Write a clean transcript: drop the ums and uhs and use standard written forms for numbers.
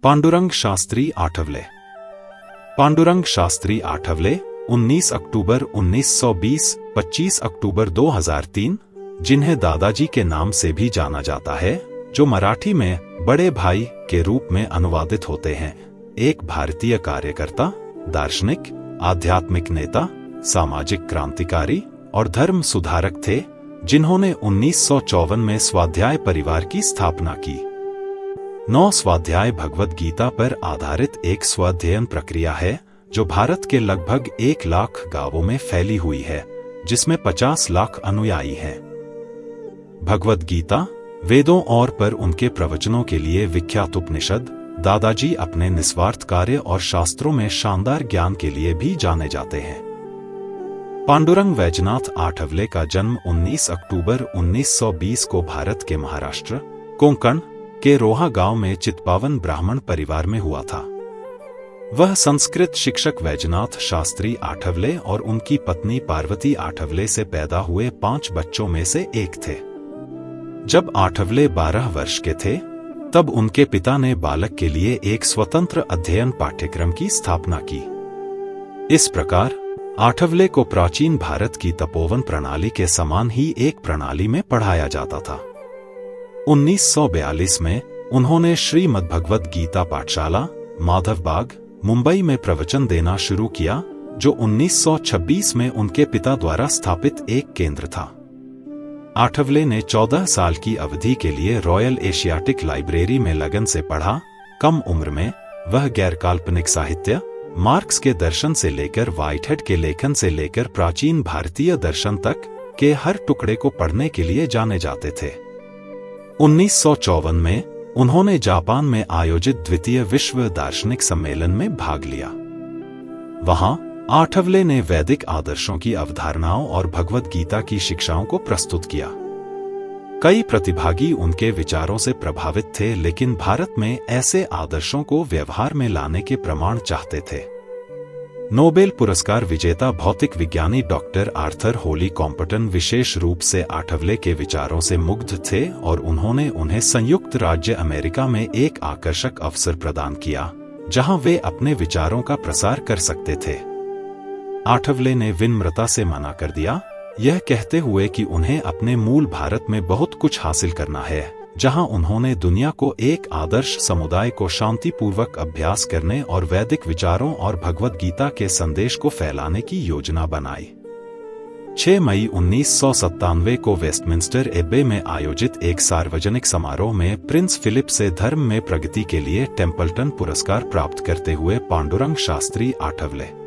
पांडुरंग शास्त्री आठवले। पांडुरंग शास्त्री आठवले 19 अक्टूबर 1920, 25 अक्टूबर 2003, जिन्हें दादाजी के नाम से भी जाना जाता है, जो मराठी में बड़े भाई के रूप में अनुवादित होते हैं, एक भारतीय कार्यकर्ता, दार्शनिक, आध्यात्मिक नेता, सामाजिक क्रांतिकारी और धर्म सुधारक थे, जिन्होंने 1954 में स्वाध्याय परिवार की स्थापना की। 9 स्वाध्याय भगवद गीता पर आधारित एक स्वाध्ययन प्रक्रिया है जो भारत के लगभग 1 लाख गांवों में फैली हुई है, जिसमें 50 लाख अनुयायी हैं। भगवद गीता, वेदों और पर उनके प्रवचनों के लिए विख्यात उपनिषद, दादाजी अपने निस्वार्थ कार्य और शास्त्रों में शानदार ज्ञान के लिए भी जाने जाते हैं। पांडुरंग वैजनाथ आठवले का जन्म 19 अक्टूबर 1920 को भारत के महाराष्ट्र, कोंकण के रोहा गांव में चितपावन ब्राह्मण परिवार में हुआ था। वह संस्कृत शिक्षक वैजनाथ शास्त्री आठवले और उनकी पत्नी पार्वती आठवले से पैदा हुए 5 बच्चों में से एक थे। जब आठवले 12 वर्ष के थे, तब उनके पिता ने बालक के लिए एक स्वतंत्र अध्ययन पाठ्यक्रम की स्थापना की। इस प्रकार आठवले को प्राचीन भारत की तपोवन प्रणाली के समान ही एक प्रणाली में पढ़ाया जाता था। 1942 में उन्होंने श्रीमद्भगवद गीता पाठशाला, माधवबाग, मुंबई में प्रवचन देना शुरू किया, जो 1926 में उनके पिता द्वारा स्थापित एक केंद्र था। आठवले ने 14 साल की अवधि के लिए रॉयल एशियाटिक लाइब्रेरी में लगन से पढ़ा। कम उम्र में वह गैर काल्पनिक साहित्य, मार्क्स के दर्शन से लेकर व्हाइटहेड के लेखन से लेकर प्राचीन भारतीय दर्शन तक के हर टुकड़े को पढ़ने के लिए जाने जाते थे। 1954 में उन्होंने जापान में आयोजित द्वितीय विश्व दार्शनिक सम्मेलन में भाग लिया। वहां आठवले ने वैदिक आदर्शों की अवधारणाओं और भगवद गीता की शिक्षाओं को प्रस्तुत किया। कई प्रतिभागी उनके विचारों से प्रभावित थे, लेकिन भारत में ऐसे आदर्शों को व्यवहार में लाने के प्रमाण चाहते थे। नोबेल पुरस्कार विजेता भौतिक विज्ञानी डॉक्टर आर्थर होली कॉम्पटन विशेष रूप से आठवले के विचारों से मुग्ध थे और उन्होंने उन्हें संयुक्त राज्य अमेरिका में एक आकर्षक अवसर प्रदान किया, जहां वे अपने विचारों का प्रसार कर सकते थे। आठवले ने विनम्रता से मना कर दिया, यह कहते हुए कि उन्हें अपने मूल भारत में बहुत कुछ हासिल करना है, जहां उन्होंने दुनिया को एक आदर्श समुदाय को शांतिपूर्वक अभ्यास करने और वैदिक विचारों और भगवद गीता के संदेश को फैलाने की योजना बनाई। 6 मई 1997 को वेस्टमिंस्टर एब्बे में आयोजित एक सार्वजनिक समारोह में प्रिंस फिलिप से धर्म में प्रगति के लिए टेम्पल्टन पुरस्कार प्राप्त करते हुए पांडुरंग शास्त्री आठवले